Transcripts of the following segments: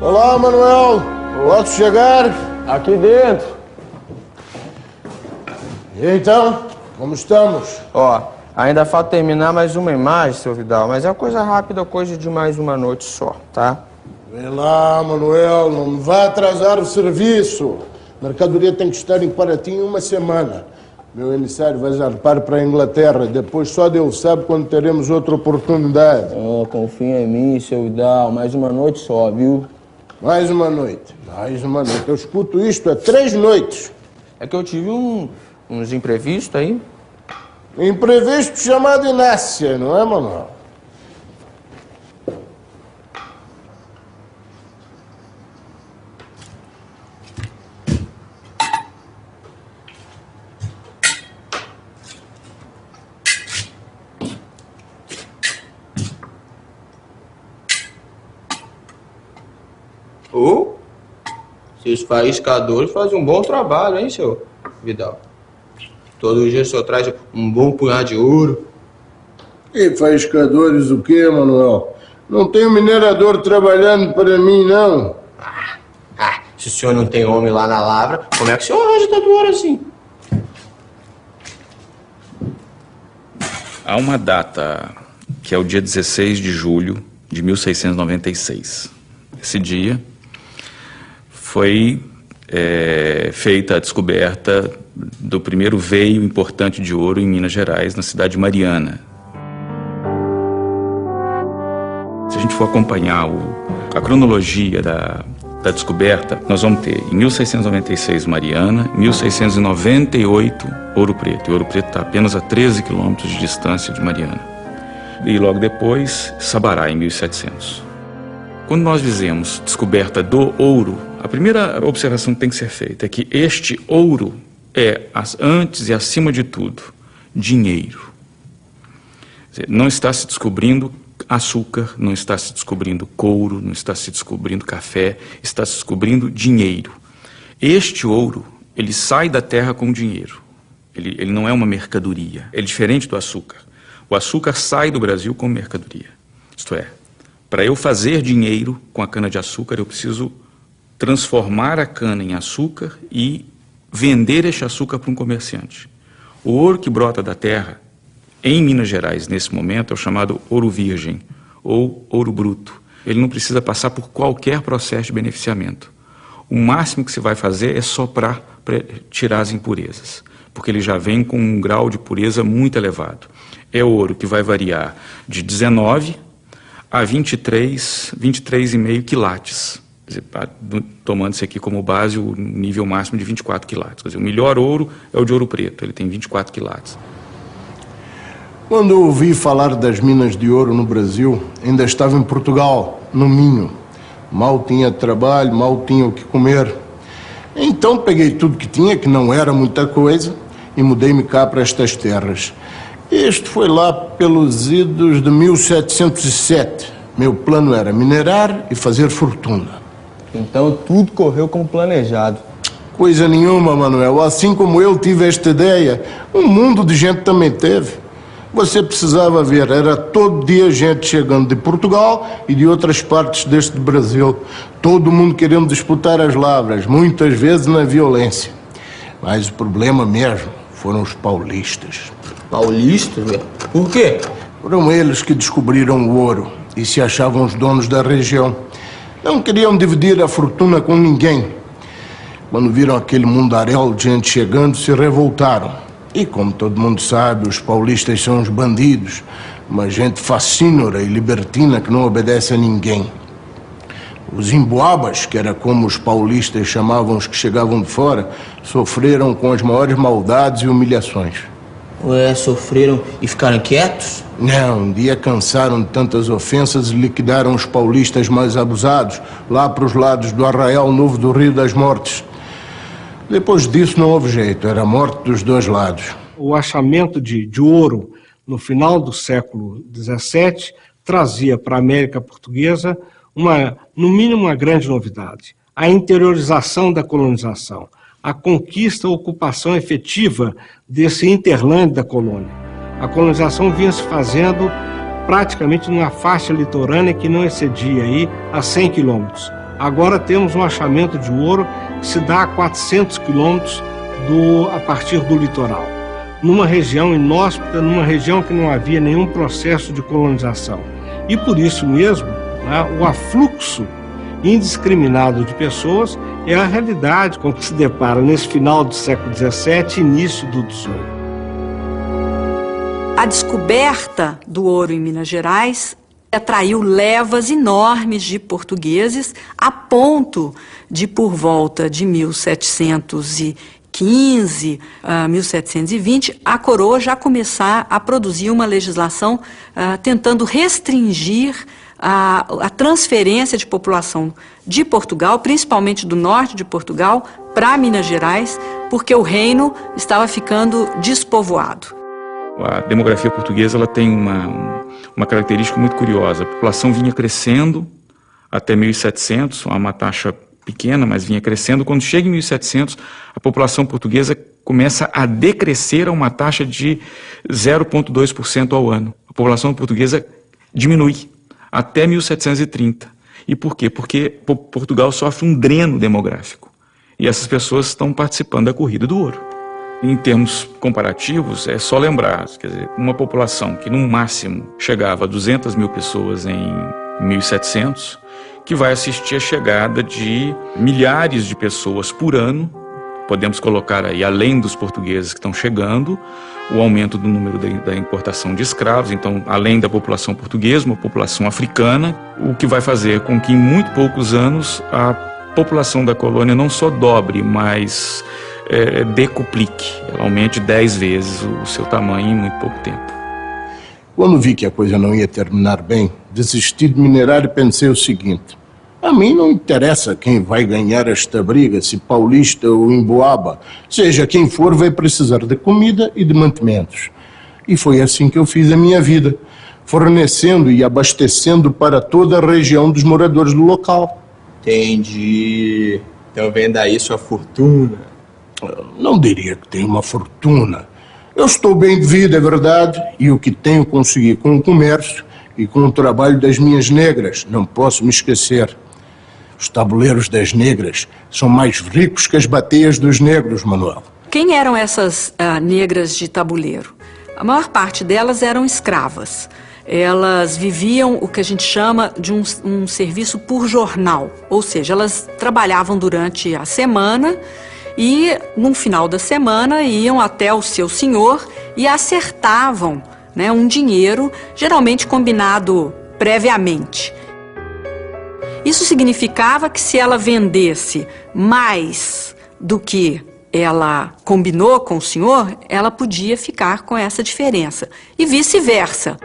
Olá, Manuel. Posso chegar? Aqui dentro. E então, como estamos? Ó, ainda falta terminar mais uma imagem, seu Vidal, mas é coisa rápida, coisa de mais uma noite só, tá? Vem lá, Manuel, não me vá atrasar o serviço. A mercadoria tem que estar em Paraty em uma semana. Meu emissário vai zarpar para a Inglaterra. Depois só Deus sabe quando teremos outra oportunidade. Oh, confia em mim, seu Vidal, mais uma noite só, viu? Mais uma noite, mais uma noite. Eu escuto isto há 3 noites. É que eu tive uns imprevistos aí. Imprevisto chamado Inácia, não é, Manuel? Ô, esses faiscadores fazem um bom trabalho, hein, seu Vidal? Todo dia o senhor traz um bom punhado de ouro. E faiscadores o quê, Manuel? Não tem minerador trabalhando para mim, não. Se o senhor não tem homem lá na lavra, como é que o senhor arranja tanto ouro assim? Há uma data, que é o dia 16 de julho de 1696. Esse dia foi feita a descoberta do primeiro veio importante de ouro em Minas Gerais, na cidade de Mariana. Se a gente for acompanhar a cronologia da descoberta, nós vamos ter em 1696 Mariana, 1698 Ouro Preto. E Ouro Preto está apenas a 13 quilômetros de distância de Mariana. E logo depois, Sabará, em 1700. Quando nós dizemos descoberta do ouro, a primeira observação que tem que ser feita é que este ouro é, antes e acima de tudo, dinheiro. Quer dizer, não está se descobrindo açúcar, não está se descobrindo couro, não está se descobrindo café, está se descobrindo dinheiro. Este ouro, ele sai da terra com dinheiro. Ele não é uma mercadoria. Ele é diferente do açúcar. O açúcar sai do Brasil como mercadoria. Isto é, para eu fazer dinheiro com a cana-de-açúcar, eu preciso transformar a cana em açúcar e vender este açúcar para um comerciante. O ouro que brota da terra, em Minas Gerais, nesse momento, é o chamado ouro virgem, ou ouro bruto. Ele não precisa passar por qualquer processo de beneficiamento. O máximo que se vai fazer é soprar para tirar as impurezas, porque ele já vem com um grau de pureza muito elevado. É ouro que vai variar de 19 a 23,5 quilates. Quer dizer, tomando isso aqui como base, o nível máximo de 24 quilates. Quer dizer, o melhor ouro é o de Ouro Preto, ele tem 24 quilates. Quando eu ouvi falar das minas de ouro no Brasil, ainda estava em Portugal, no Minho. Mal tinha trabalho, mal tinha o que comer. Então peguei tudo que tinha, que não era muita coisa, e mudei-me cá para estas terras. Este foi lá pelos idos de 1707. Meu plano era minerar e fazer fortuna. Então tudo correu como planejado. Coisa nenhuma, Manuel. Assim como eu tive esta ideia, um mundo de gente também teve. Você precisava ver, era todo dia gente chegando de Portugal e de outras partes deste Brasil. Todo mundo querendo disputar as lavras, muitas vezes na violência. Mas o problema mesmo foram os paulistas. Paulistas, velho? Por quê? Foram eles que descobriram o ouro e se achavam os donos da região. Não queriam dividir a fortuna com ninguém. Quando viram aquele mundaréu de gente chegando, se revoltaram. E como todo mundo sabe, os paulistas são uns bandidos, uma gente facínora e libertina que não obedece a ninguém. Os emboabas, que era como os paulistas chamavam os que chegavam de fora, sofreram com as maiores maldades e humilhações. Ué, sofreram e ficaram quietos? Não, um dia cansaram de tantas ofensas e liquidaram os paulistas mais abusados, lá para os lados do Arraial Novo do Rio das Mortes. Depois disso não houve jeito, era a morte dos dois lados. O achamento de ouro no final do século XVII trazia para a América Portuguesa no mínimo uma grande novidade: a interiorização da colonização, a conquista, a ocupação efetiva desse hinterland da colônia. A colonização vinha se fazendo praticamente numa faixa litorânea que não excedia aí a 100 quilômetros. Agora temos um achamento de ouro que se dá a 400 quilômetros a partir do litoral, numa região inóspita, numa região que não havia nenhum processo de colonização. E por isso mesmo, né, o afluxo indiscriminado de pessoas é a realidade com que se depara nesse final do século XVII e início do XVIII. A descoberta do ouro em Minas Gerais atraiu levas enormes de portugueses, a ponto de, por volta de 1715 a 1720, a coroa já começar a produzir uma legislação tentando restringir a transferência de população de Portugal, principalmente do norte de Portugal, para Minas Gerais, porque o reino estava ficando despovoado. A demografia portuguesa ela tem uma característica muito curiosa. A população vinha crescendo até 1700, uma taxa pequena, mas vinha crescendo. Quando chega em 1700, a população portuguesa começa a decrescer a uma taxa de 0,2% ao ano. A população portuguesa diminui até 1730. E por quê? Porque Portugal sofre um dreno demográfico. E essas pessoas estão participando da corrida do ouro. Em termos comparativos, é só lembrar, quer dizer, uma população que no máximo chegava a 200 mil pessoas em 1700, que vai assistir a chegada de milhares de pessoas por ano. Podemos colocar aí, além dos portugueses que estão chegando, o aumento do número da importação de escravos, então, além da população portuguesa, uma população africana, o que vai fazer com que em muito poucos anos a população da colônia não só dobre, mas decuplique, ela aumente 10 vezes o seu tamanho em muito pouco tempo. Quando vi que a coisa não ia terminar bem, desisti de minerar e pensei o seguinte: a mim não interessa quem vai ganhar esta briga, se paulista ou emboaba, seja quem for, vai precisar de comida e de mantimentos. E foi assim que eu fiz a minha vida, fornecendo e abastecendo para toda a região dos moradores do local. Entendi. Então vendo aí sua fortuna. Não diria que tenho uma fortuna. Eu estou bem de vida, é verdade, e o que tenho conseguido com o comércio e com o trabalho das minhas negras, não posso me esquecer. Os tabuleiros das negras são mais ricos que as bateias dos negros, Manuel. Quem eram essas negras de tabuleiro? A maior parte delas eram escravas. Elas viviam o que a gente chama de um serviço por jornal, ou seja, elas trabalhavam durante a semana e, no final da semana, iam até o seu senhor e acertavam, né, um dinheiro, geralmente combinado previamente. Isso significava que se ela vendesse mais do que ela combinou com o senhor, ela podia ficar com essa diferença, e vice-versa.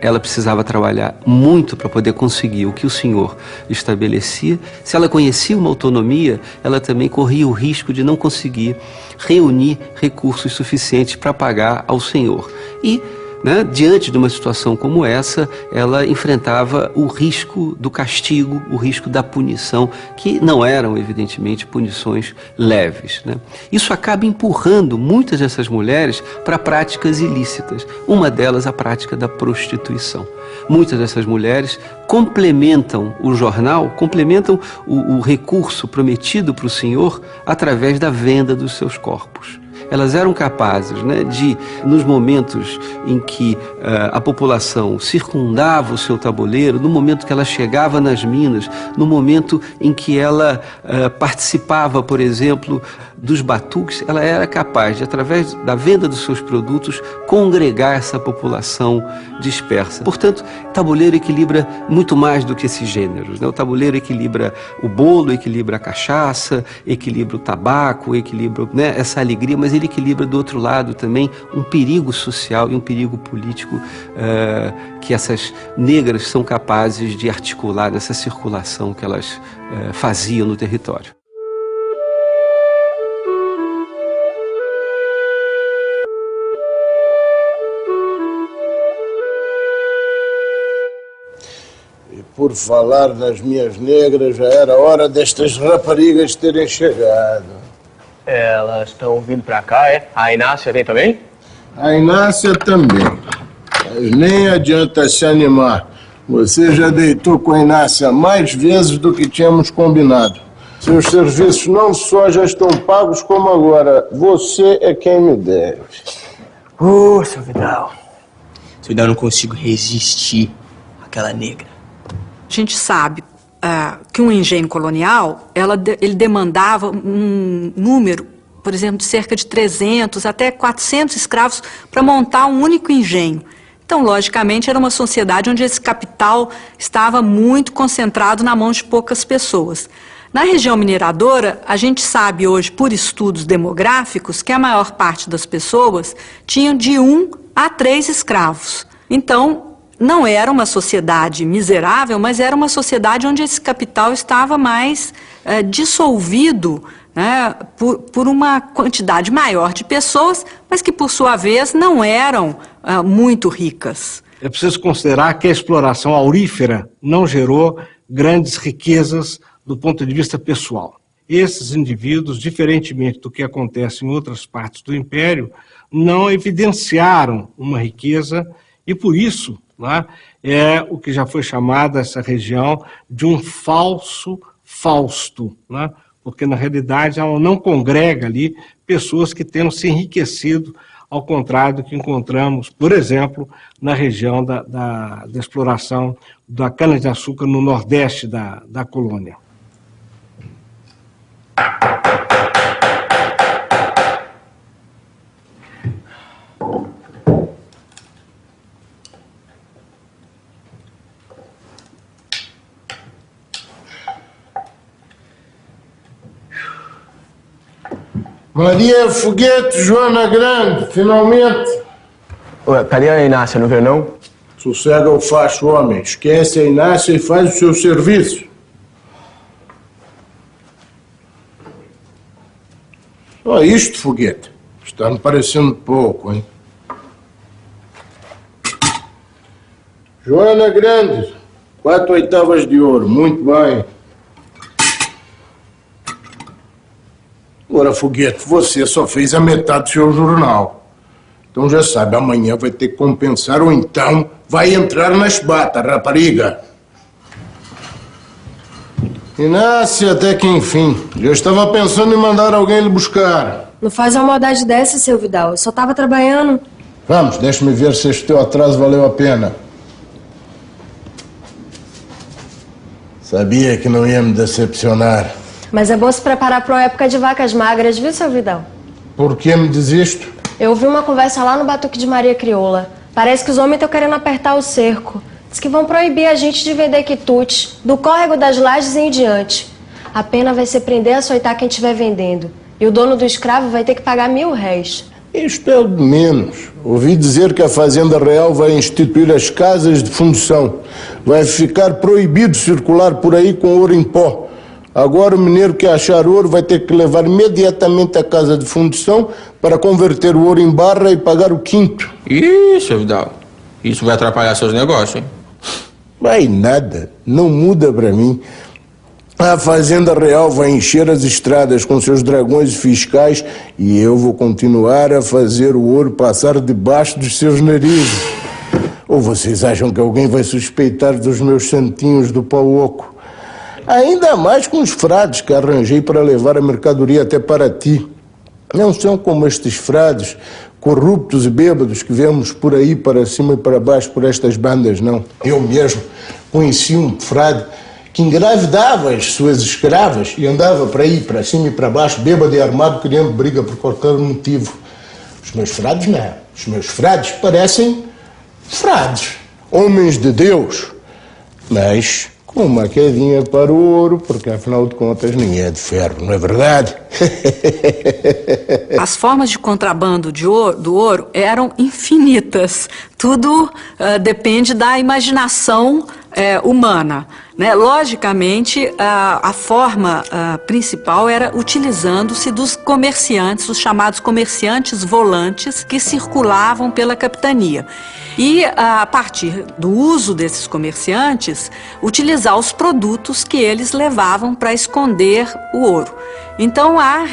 Ela precisava trabalhar muito para poder conseguir o que o senhor estabelecia. Se ela conhecia uma autonomia, ela também corria o risco de não conseguir reunir recursos suficientes para pagar ao senhor. E, diante de uma situação como essa, ela enfrentava o risco do castigo, o risco da punição, que não eram, evidentemente, punições leves. Isso acaba empurrando muitas dessas mulheres para práticas ilícitas, uma delas a prática da prostituição. Muitas dessas mulheres complementam o jornal, complementam o recurso prometido para o senhor através da venda dos seus corpos. Elas eram capazes de, nos momentos em que a população circundava o seu tabuleiro, no momento que ela chegava nas minas, no momento em que ela participava, por exemplo, dos batuques, ela era capaz de, através da venda dos seus produtos, congregar essa população dispersa. Portanto, o tabuleiro equilibra muito mais do que esses gêneros. O tabuleiro equilibra o bolo, equilibra a cachaça, equilibra o tabaco, equilibra essa alegria, mas ele equilibra do outro lado também um perigo social e um perigo político que essas negras são capazes de articular nessa circulação que elas faziam no território. E por falar nas minhas negras, já era hora destas raparigas terem chegado. Elas estão vindo pra cá, é? A Inácia vem também? A Inácia também. Mas nem adianta se animar. Você já deitou com a Inácia mais vezes do que tínhamos combinado. Seus serviços não só já estão pagos, como agora você é quem me deve. Ô, seu Vidal. Seu Vidal, eu não consigo resistir àquela negra. A gente sabe que um engenho colonial, ele demandava um número, por exemplo, de cerca de 300 até 400 escravos para montar um único engenho. Então, logicamente, era uma sociedade onde esse capital estava muito concentrado na mão de poucas pessoas. Na região mineradora, a gente sabe hoje, por estudos demográficos, que a maior parte das pessoas tinham de 1 a 3 escravos. Então, não era uma sociedade miserável, mas era uma sociedade onde esse capital estava mais dissolvido, né, por uma quantidade maior de pessoas, mas que, por sua vez, não eram muito ricas. É preciso considerar que a exploração aurífera não gerou grandes riquezas do ponto de vista pessoal. Esses indivíduos, diferentemente do que acontece em outras partes do Império, não evidenciaram uma riqueza e, por isso, né, é o que já foi chamado essa região de um falso Fausto, né, porque, na realidade, ela não congrega ali pessoas que tenham se enriquecido, ao contrário do que encontramos, por exemplo, na região da exploração da cana-de-açúcar no nordeste da colônia. Maria Foguete, Joana Grande, finalmente. Ué, cadê a Inácia? Não veio, não? Sossega o facho, homem. Esquece a Inácia e faz o seu serviço. Só isto, Foguete. Está me parecendo pouco, hein? Joana Grande, 4 oitavas de ouro. Muito bem. Agora, Foguete, você só fez a metade do seu jornal. Então já sabe, amanhã vai ter que compensar ou então vai entrar na esbata, rapariga. Inácia, até que enfim. Já estava pensando em mandar alguém lhe buscar. Não faz uma maldade dessa, seu Vidal. Eu só tava trabalhando. Vamos, deixa-me ver se este teu atraso valeu a pena. Sabia que não ia me decepcionar. Mas é bom se preparar para uma época de vacas magras, viu, seu Vidal? Por que me diz isto? Eu ouvi uma conversa lá no Batuque de Maria Crioula. Parece que os homens estão querendo apertar o cerco. Diz que vão proibir a gente de vender quitutes, do córrego das lajes em diante. A pena vai ser prender e açoitar quem estiver vendendo. E o dono do escravo vai ter que pagar 1.000 réis. Isto é o de menos. Ouvi dizer que a Fazenda Real vai instituir as casas de fundição. Vai ficar proibido circular por aí com ouro em pó. Agora o mineiro que achar ouro vai ter que levar imediatamente à casa de fundição para converter o ouro em barra e pagar o quinto. Ih, seu Vidal, isso vai atrapalhar seus negócios, hein? Vai nada, não muda para mim. A Fazenda Real vai encher as estradas com seus dragões fiscais e eu vou continuar a fazer o ouro passar debaixo dos seus narizes. Ou vocês acham que alguém vai suspeitar dos meus santinhos do pau oco? Ainda mais com os frades que arranjei para levar a mercadoria até para ti. Não são como estes frades corruptos e bêbados que vemos por aí para cima e para baixo por estas bandas, não. Eu mesmo conheci um frade que engravidava as suas escravas e andava para aí, para cima e para baixo, bêbado e armado, criando briga por qualquer motivo. Os meus frades não. Os meus frades parecem frades, homens de Deus, mas com uma quedinha para o ouro, porque afinal de contas ninguém é de ferro, não é verdade? As formas de contrabando do ouro eram infinitas. Tudo depende da imaginação humana, né? Logicamente, a forma principal era utilizando-se dos comerciantes, os chamados comerciantes volantes, que circulavam pela capitania. E, a partir do uso desses comerciantes, utilizar os produtos que eles levavam para esconder o ouro. Então, há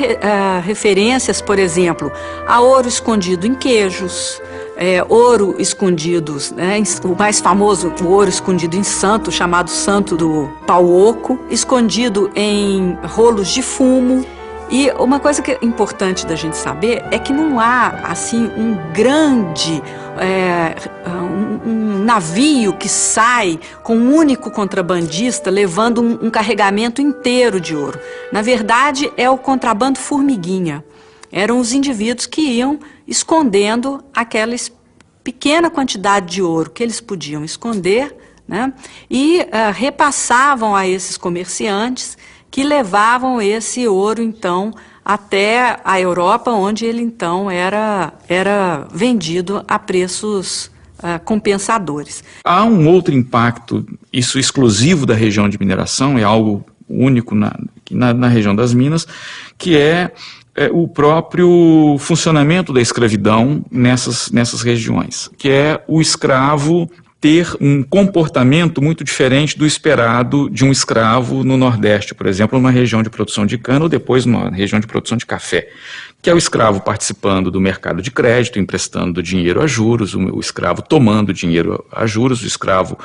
referências, por exemplo, a ouro escondido em queijos, ouro escondidos, né? O mais famoso, o ouro escondido em santo, chamado santo do pau oco, escondido em rolos de fumo. E uma coisa que é importante da gente saber é que não há, assim, um grande um navio que sai com um único contrabandista levando um carregamento inteiro de ouro. Na verdade, é o contrabando formiguinha. Eram os indivíduos que iam escondendo aquela pequena quantidade de ouro que eles podiam esconder, né? E repassavam a esses comerciantes que levavam esse ouro, então, até a Europa, onde ele, então, era vendido a preços compensadores. Há um outro impacto, isso exclusivo da região de mineração, é algo único na região das Minas, que é o próprio funcionamento da escravidão nessas regiões, que é o escravo ter um comportamento muito diferente do esperado de um escravo no Nordeste, por exemplo, numa região de produção de cana ou depois numa região de produção de café, que é o escravo participando do mercado de crédito, emprestando dinheiro a juros, o escravo tomando dinheiro a juros, o escravo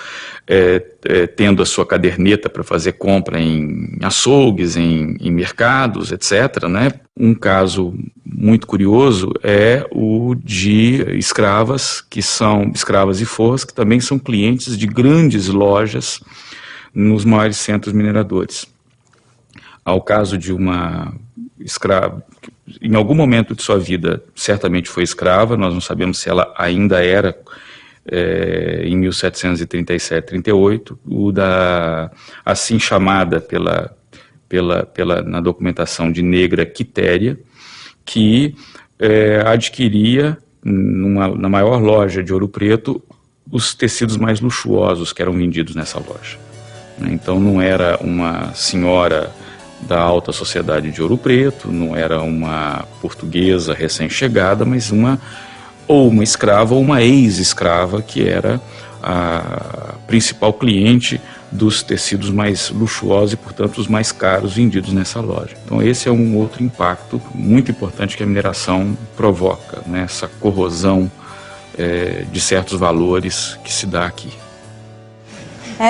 tendo a sua caderneta para fazer compra em açougues, em mercados, etc., né? Um caso muito curioso é o de escravas, que são escravas e forras, que também são clientes de grandes lojas nos maiores centros mineradores. Há o caso de uma escrava, que em algum momento de sua vida certamente foi escrava, nós não sabemos se ela ainda era em 1737, 38, o da assim chamada na documentação de negra Quitéria, que adquiria na maior loja de Ouro Preto os tecidos mais luxuosos que eram vendidos nessa loja. Então não era uma senhora da alta sociedade de Ouro Preto, não era uma portuguesa recém-chegada, mas uma escrava ou uma ex-escrava que era a principal cliente dos tecidos mais luxuosos e, portanto, os mais caros vendidos nessa loja. Então esse é um outro impacto muito importante que a mineração provoca, né? Essa corrosão de certos valores que se dá aqui.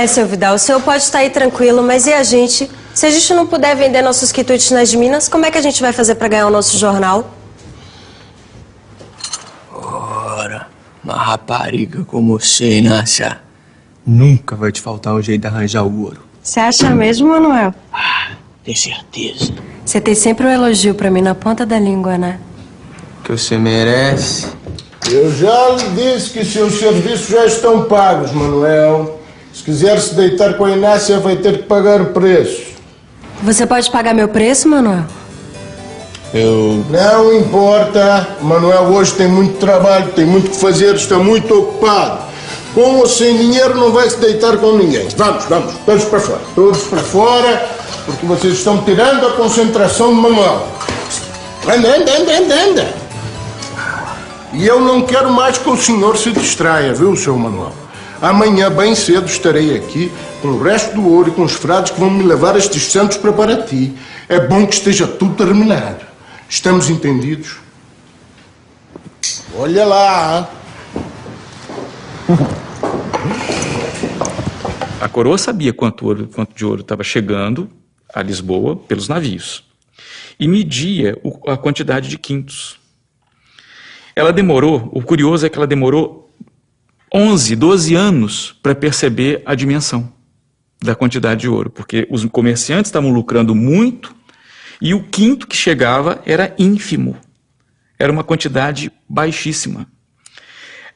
Seu Vidal, o senhor pode estar aí tranquilo, mas e a gente? Se a gente não puder vender nossos quitutes nas minas, como é que a gente vai fazer para ganhar o nosso jornal? Ora, uma rapariga como você, Inácia, nunca vai te faltar um jeito de arranjar o ouro. Você acha mesmo, Manuel? Tem certeza. Você tem sempre um elogio pra mim na ponta da língua, né? Que você merece. Eu já lhe disse que seus serviços já estão pagos, Manuel. Se quiser se deitar com a Inácia, vai ter que pagar o preço. Você pode pagar meu preço, Manuel? Não importa. Manuel hoje tem muito trabalho, tem muito que fazer, está muito ocupado. Com ou sem dinheiro não vai se deitar com ninguém. Vamos, todos para fora. Todos para fora, porque vocês estão tirando a concentração de Manuel. Anda. E eu não quero mais que o senhor se distraia, viu, seu Manuel? Amanhã, bem cedo, estarei aqui com o resto do ouro e com os frades que vão me levar estes santos para Paraty. É bom que esteja tudo terminado. Estamos entendidos? Olha lá. A coroa sabia quanto de ouro estava chegando a Lisboa pelos navios e media a quantidade de quintos. Ela demorou, o curioso é que ela demorou 11, 12 anos para perceber a dimensão da quantidade de ouro, porque os comerciantes estavam lucrando muito e o quinto que chegava era ínfimo, era uma quantidade baixíssima.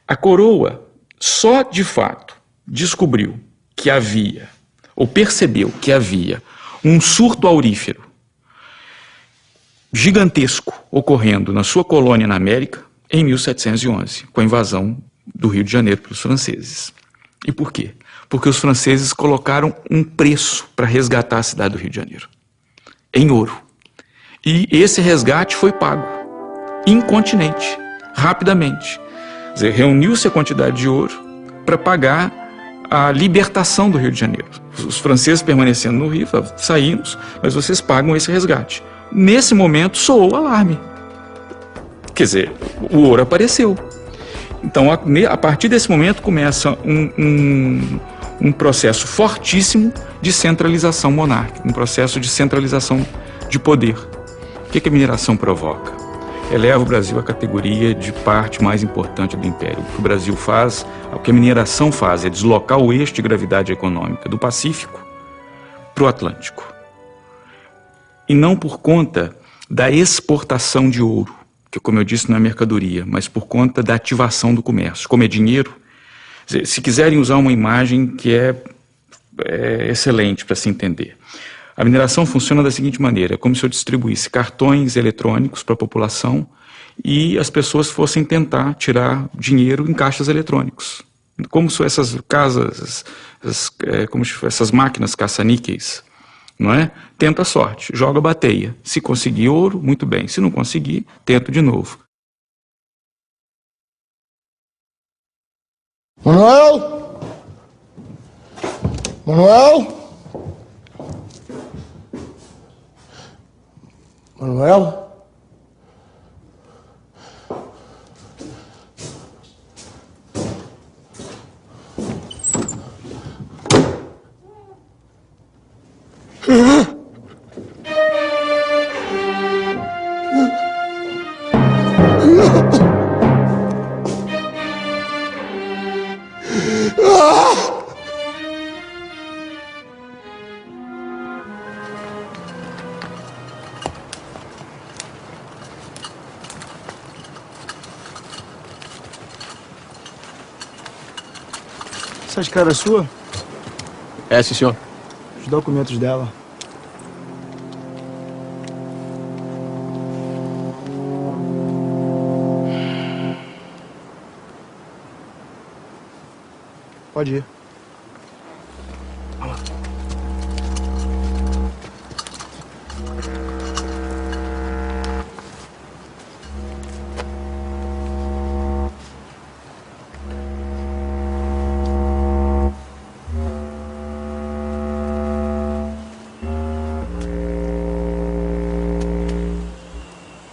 A coroa só de fato descobriu que havia, ou percebeu que havia, um surto aurífero gigantesco ocorrendo na sua colônia na América em 1711, com a invasão do Rio de Janeiro pelos franceses. E por quê? Porque os franceses colocaram um preço para resgatar a cidade do Rio de Janeiro, em ouro. E esse resgate foi pago, incontinente, rapidamente. Quer dizer, reuniu-se a quantidade de ouro para pagar a libertação do Rio de Janeiro. Os franceses permanecendo no Rio, falaram, saímos, mas vocês pagam esse resgate. Nesse momento soou o alarme. Quer dizer, o ouro apareceu. Então, a partir desse momento, começa um processo fortíssimo de centralização monárquica, um processo de centralização de poder. O que a mineração provoca? Eleva o Brasil à categoria de parte mais importante do império. O que o Brasil faz, o que a mineração faz é deslocar o eixo de gravidade econômica do Pacífico para o Atlântico. E não por conta da exportação de ouro, que, como eu disse, não é mercadoria, mas por conta da ativação do comércio. Como é dinheiro, se quiserem usar uma imagem que é excelente para se entender. A mineração funciona da seguinte maneira: é como se eu distribuísse cartões eletrônicos para a população e as pessoas fossem tentar tirar dinheiro em caixas eletrônicos. Como se essas casas, essas máquinas caça-níqueis, não é? Tenta a sorte, joga a bateia. Se conseguir ouro, muito bem. Se não conseguir, tento de novo. Manuel? Manuel? Manuel? Essa escrava é sua? É, sim, senhor. Os documentos dela. Pode ir.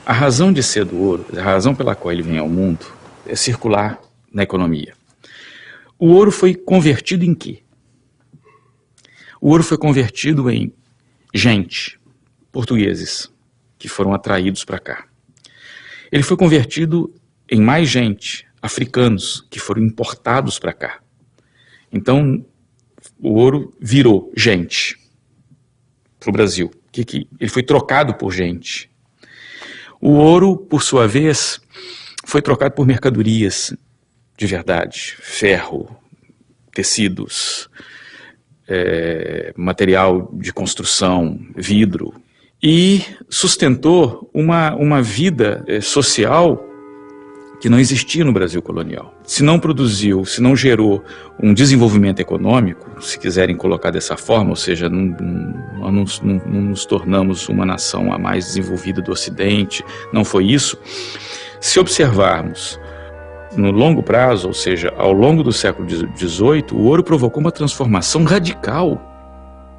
A razão de ser do ouro, a razão pela qual ele vem ao mundo, é circular na economia. O ouro foi convertido em quê? O ouro foi convertido em gente, portugueses, que foram atraídos para cá. Ele foi convertido em mais gente, africanos, que foram importados para cá. Então, o ouro virou gente para o Brasil. Ele foi trocado por gente. O ouro, por sua vez, foi trocado por mercadorias de verdade, ferro, tecidos, material de construção, vidro, e sustentou uma vida social que não existia no Brasil colonial. Se não produziu, se não gerou um desenvolvimento econômico, se quiserem colocar dessa forma, ou seja, não nos tornamos uma nação a mais desenvolvida do Ocidente, não foi isso. Se observarmos no longo prazo, ou seja, ao longo do século XVIII, o ouro provocou uma transformação radical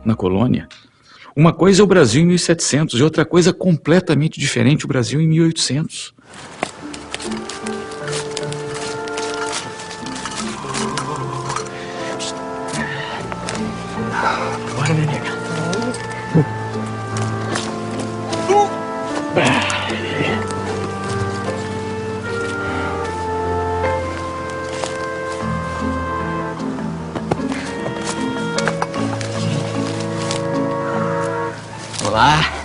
na colônia. Uma coisa é o Brasil em 1700 e outra coisa completamente diferente, o Brasil em 1800. Bora, neném. Olá.